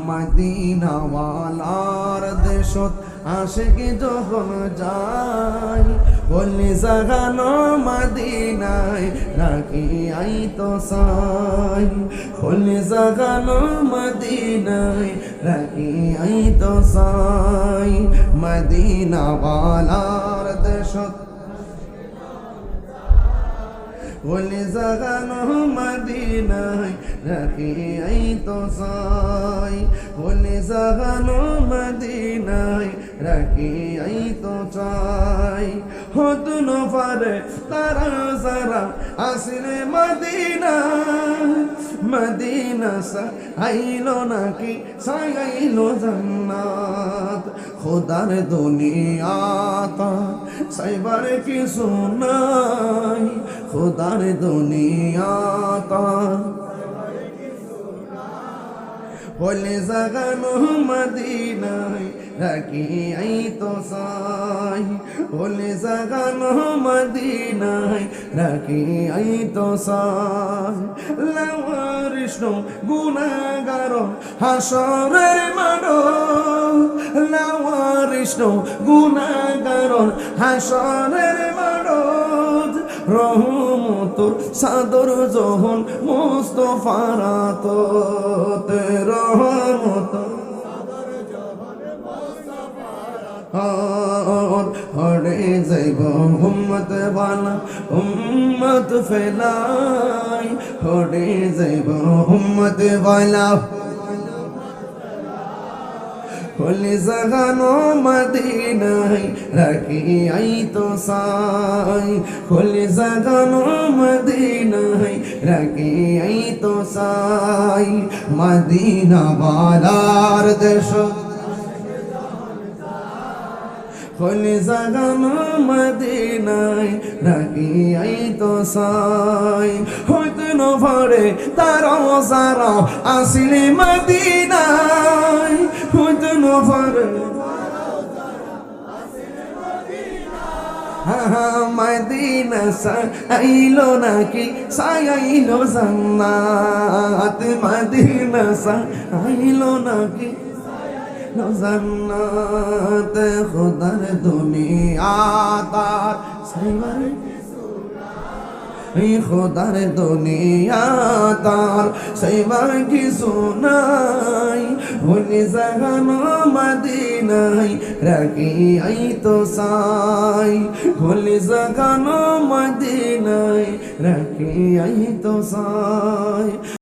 মদিনাওয়ালার দেশত আশিকি যখন যায় বলি জাগানো মদিনায় রাখি আইতো সাই বলি জাগানো মদিনায় রাখি আইতো সাই মদিনাওয়ালার দেশত বলি জাগানো মদিনায় রাখি আইতো সাই বলি জাগানো মদিনায় রাখি আইতো চাই হতো না পারে তারা সারা আসলে মদিনা মদিনা সা আইলো নাকি সাইলো জান্নাত খোদার দুনিয়াতা সাইবার কিছু নাই খোদার দুনিয়াতা বলে জাগানো মদিনায় রাখি আইতো সাই বলে জাগানো মদিনায় রাখি আইতো সাই লাওয়ারিষ্ণ গুনাহগার হাসরের মাঠে লাওয়ারিষ্ণ গুনাহগার হাসরের মাঠে রহমতুর সাদর জহন মুস্তাফার আতত রহমত হরে যাইব উম্মত বালা উম্মত ফেলাই হরে যাইব উম্মত বালা বলি জাগানো মদিনায় রাখি আইতো সাই বলি জাগানো মদিনায় রাখি আইতো সাই মদিনাওয়ালার দেশ বলি জাগানো মদিনায় রাখি আইতো সাই হইতে ন পারে তারাও সারা আসিলে মদিনায় হইতে ন পারে মদিনা সা আইলো নাকি সাইলো জান্নাত মদিনা সা আইলো নাকি জান্নাত খোদার দুনিয়া তার সাইবার খোদার দুনিয়া তার সাইবার কিছু নাই বলি জাগানো মদিনায় রাখি আইতো সাই বলি জাগানো মদিনায় রাখি আইতো সাই।